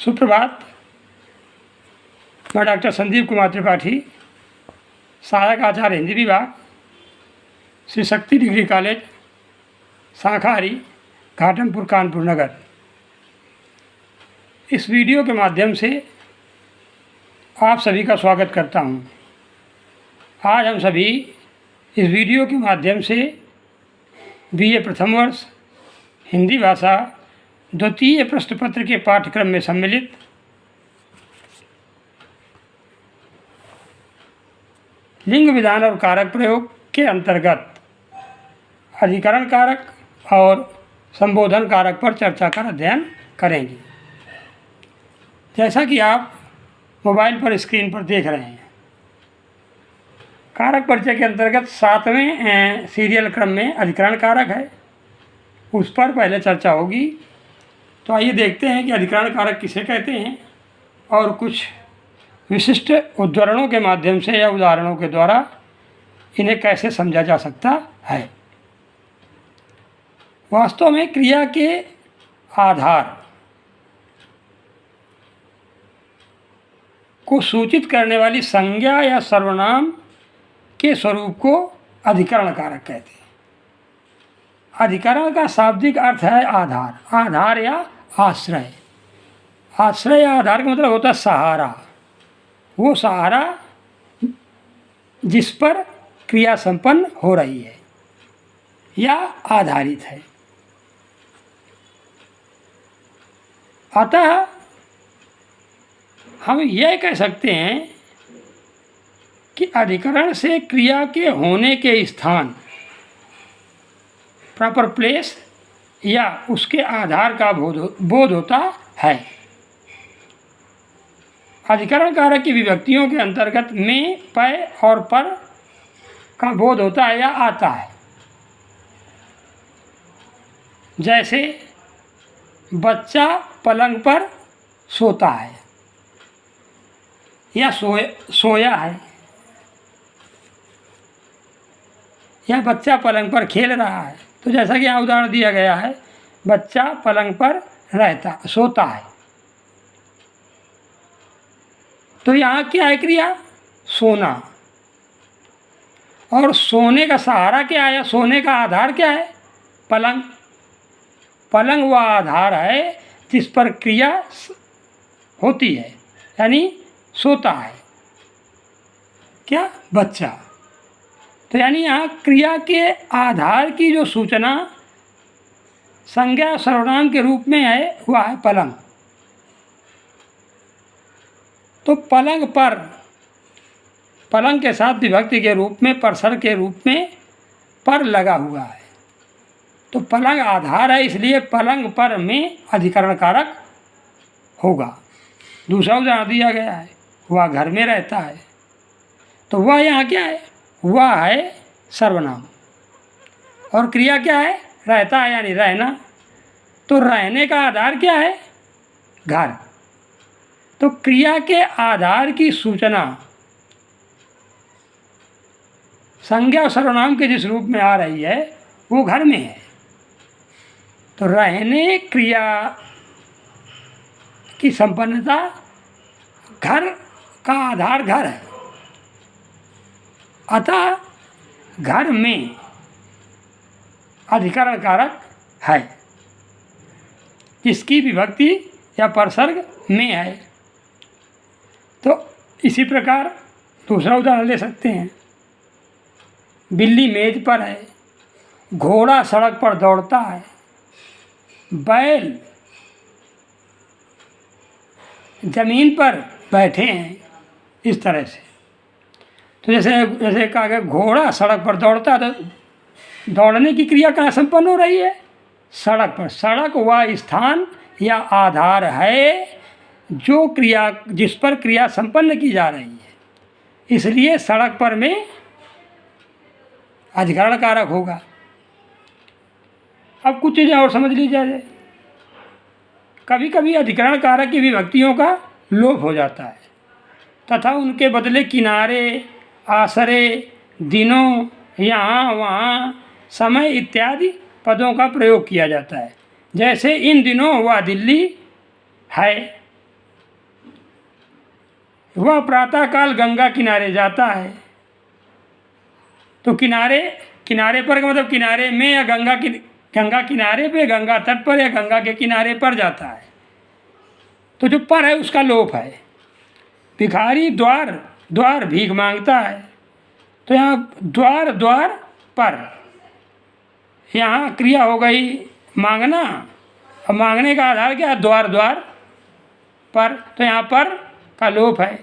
सुप्रभात। मैं डॉक्टर संदीप कुमार त्रिपाठी, सहायक आचार्य हिंदी विभाग, श्री शक्ति डिग्री कॉलेज, शाखाहारी, घाटमपुर, कानपुर नगर। इस वीडियो के माध्यम से आप सभी का स्वागत करता हूं। आज हम सभी इस वीडियो के माध्यम से BA प्रथम वर्ष हिंदी भाषा द्वितीय प्रश्न पत्र के पाठ्यक्रम में सम्मिलित लिंग विधान और कारक प्रयोग के अंतर्गत अधिकरण कारक और संबोधन कारक पर चर्चा कर अध्ययन करेंगे। जैसा कि आप मोबाइल पर स्क्रीन पर देख रहे हैं, कारक परिचय के अंतर्गत 7वें सीरियल क्रम में अधिकरण कारक है, उस पर पहले चर्चा होगी। तो आइए देखते हैं कि अधिकरण कारक किसे कहते हैं और कुछ विशिष्ट उद्धरणों के माध्यम से या उदाहरणों के द्वारा इन्हें कैसे समझा जा सकता है। वास्तव में क्रिया के आधार को सूचित करने वाली संज्ञा या सर्वनाम के स्वरूप को अधिकरण कारक कहते हैं। अधिकरण का शाब्दिक अर्थ है आधार, आधार या आश्रय। आश्रय या आधार का मतलब होता है सहारा, वो सहारा जिस पर क्रिया संपन्न हो रही है या आधारित है। अतः हम यह कह सकते हैं कि अधिकरण से क्रिया के होने के स्थान, प्रॉपर प्लेस या उसके आधार का बोध होता है। अधिकरण कारक की विभक्तियों के अंतर्गत में, पय और पर का बोध होता है या आता है। जैसे बच्चा पलंग पर सोता है या सोया है, या बच्चा पलंग पर खेल रहा है। तो जैसा कि यहाँ उदाहरण दिया गया है, बच्चा पलंग पर सोता है। तो यहाँ क्या है क्रिया? सोना। और सोने का सहारा क्या है या सोने का आधार क्या है? पलंग। पलंग वह आधार है जिस पर क्रिया होती है, यानी सोता है क्या? बच्चा। तो यानी यहाँ क्रिया के आधार की जो सूचना संज्ञा सर्वनाम के रूप में है वह है पलंग। तो पलंग पर, पलंग के साथ विभक्ति के रूप में, परसर के रूप में पर लगा हुआ है। तो पलंग आधार है, इसलिए पलंग पर में अधिकरण कारक होगा। दूसरा उदाहरण दिया गया है, वह घर में रहता है। तो वह यहाँ क्या है? वह है सर्वनाम। और क्रिया क्या है? रहता है यानी रहना। तो रहने का आधार क्या है? घर। तो क्रिया के आधार की सूचना संज्ञा और सर्वनाम के जिस रूप में आ रही है वो घर में है। तो रहने क्रिया की संपन्नता, घर का आधार घर है। अतः घर में अधिकरण कारक है जिसकी विभक्ति या परसर्ग में है। तो इसी प्रकार दूसरा उदाहरण ले सकते हैं। बिल्ली मेज पर है, घोड़ा सड़क पर दौड़ता है, बैल जमीन पर बैठे हैं, इस तरह से। तो जैसे कहा गया घोड़ा सड़क पर दौड़ता है, तो दौड़ने की क्रिया कहाँ संपन्न हो रही है? सड़क पर। सड़क वह स्थान या आधार है जो क्रिया, जिस पर क्रिया संपन्न की जा रही है, इसलिए सड़क पर में अधिकरण कारक होगा। अब कुछ चीज़ें और समझ लीजिए। कभी कभी अधिकरण कारक की विभक्तियों का लोप हो जाता है तथा उनके बदले किनारे, आसरे, दिनों, यहाँ, वहाँ, समय इत्यादि पदों का प्रयोग किया जाता है। जैसे इन दिनों वह दिल्ली है, वह प्रातःकाल गंगा किनारे जाता है। तो किनारे किनारे पर का मतलब किनारे में या गंगा किनारे पे, गंगा तट पर या गंगा के किनारे पर जाता है। तो जो पर है उसका लोप है। भिखारी द्वार द्वार भीख मांगता है। तो यहाँ द्वार द्वार पर, यहाँ क्रिया हो गई मांगना, और मांगने का आधार क्या है? द्वार द्वार पर। तो यहाँ पर का लोप है।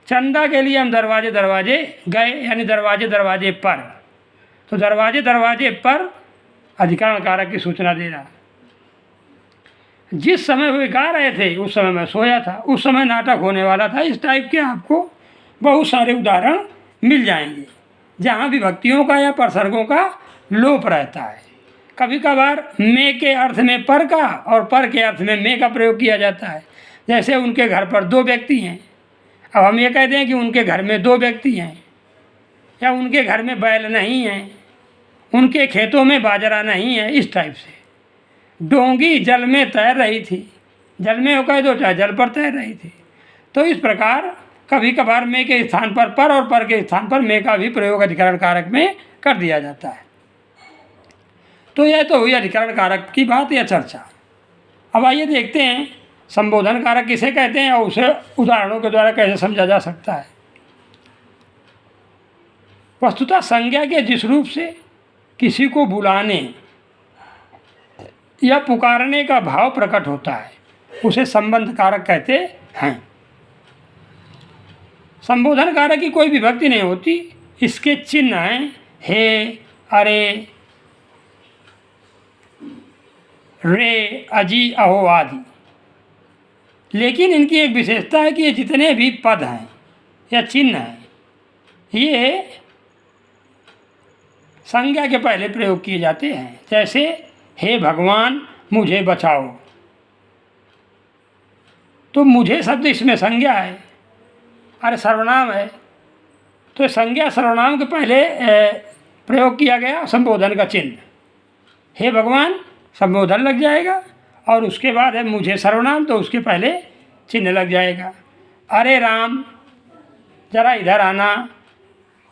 चंदा के लिए हम दरवाजे दरवाजे गए, यानी दरवाजे दरवाजे पर। तो दरवाजे दरवाजे पर अधिकरण कारक की सूचना दे रहा। जिस समय वे गा रहे थे उस समय मैं सोया था, उस समय नाटक होने वाला था। इस टाइप के आपको बहुत सारे उदाहरण मिल जाएंगे जहाँ विभक्तियों का या प्रसर्गों का लोप रहता है। कभी कभार में के अर्थ में पर का और पर के अर्थ में में का प्रयोग किया जाता है। जैसे उनके घर पर 2 व्यक्ति हैं, अब हम ये कहते हैं कि उनके घर में 2 व्यक्ति हैं, या उनके घर में बैल नहीं हैं, उनके खेतों में बाजरा नहीं है। इस टाइप से डोंगी जल में तैर रही थी, जल में हो कह दो चाहे जल पर तैर रही थी। तो इस प्रकार कभी कभार में के स्थान पर और पर के स्थान पर में का भी प्रयोग अधिकरण कारक में कर दिया जाता है। तो यह तो हुई अधिकरण कारक की बात या चर्चा। अब आइए देखते हैं संबोधन कारक किसे कहते हैं और उसे उदाहरणों के द्वारा कैसे समझा जा सकता है। वस्तुतः संज्ञा के जिस रूप से किसी को बुलाने या पुकारने का भाव प्रकट होता है उसे संबंध कारक कहते हैं। संबोधन कारक की कोई विभक्ति नहीं होती, इसके चिन्ह हैं हे, अरे, रे, अजी, अहो आदि। लेकिन इनकी एक विशेषता है कि ये जितने भी पद हैं या चिन्ह हैं ये संज्ञा के पहले प्रयोग किए जाते हैं। जैसे हे भगवान मुझे बचाओ, तो मुझे शब्द इसमें संज्ञा है, अरे सर्वनाम है, तो संज्ञा सर्वनाम के पहले प्रयोग किया गया संबोधन का चिन्ह। हे भगवान संबोधन लग जाएगा, और उसके बाद है मुझे सर्वनाम, तो उसके पहले चिन्ह लग जाएगा। अरे राम जरा इधर आना,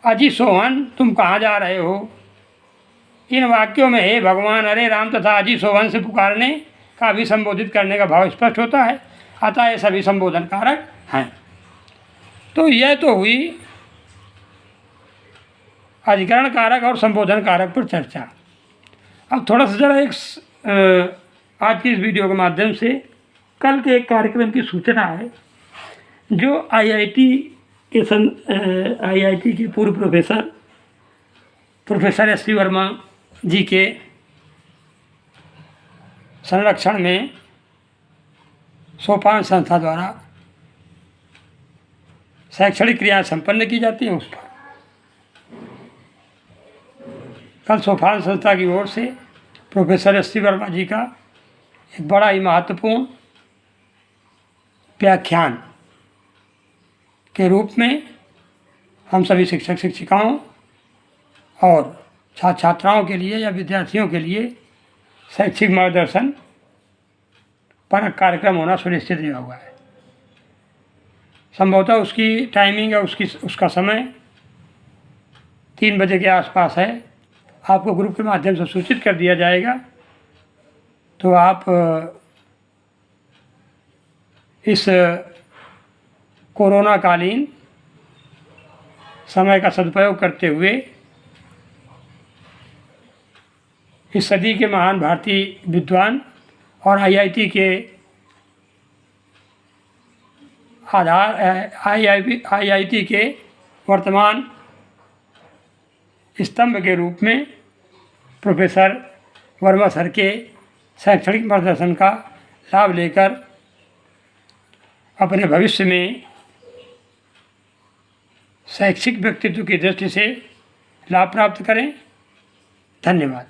अजी सोहन तुम कहाँ जा रहे हो। इन वाक्यों में हे भगवान, अरे राम तथा अजी सोहन से पुकारने का भी संबोधित करने का भाव स्पष्ट होता है, अतः ये सभी संबोधन कारक हैं। तो यह तो हुई अधिकरण कारक और संबोधन कारक पर चर्चा। अब थोड़ा सा जरा एक आज की इस वीडियो के माध्यम से कल के एक कार्यक्रम की सूचना है जो आईआईटी के पूर्व प्रोफेसर एस.सी. वर्मा जी के संरक्षण में सोपान संस्था द्वारा शैक्षणिक क्रियाएं संपन्न की जाती हैं। उस पर कल सोपान संस्था की ओर से प्रोफेसर एस.सी. वर्मा जी का एक बड़ा ही महत्वपूर्ण व्याख्यान के रूप में हम सभी शिक्षक शिक्षिकाओं और छात्र छात्राओं के लिए या विद्यार्थियों के लिए शैक्षिक मार्गदर्शन पर कार्यक्रम होना सुनिश्चित किया हुआ है। संभवतः उसकी टाइमिंग है, उसका समय 3 बजे के आसपास है। आपको ग्रुप के माध्यम से सूचित कर दिया जाएगा, तो आप इस कोरोना कालीन समय का सदुपयोग करते हुए इस सदी के महान भारतीय विद्वान और आईआईटी के आईआईटी के वर्तमान स्तंभ के रूप में प्रोफेसर वर्मा सर के शैक्षणिक मार्गदर्शन का लाभ लेकर अपने भविष्य में शैक्षिक व्यक्तित्व की दृष्टि से लाभ प्राप्त करें। धन्यवाद।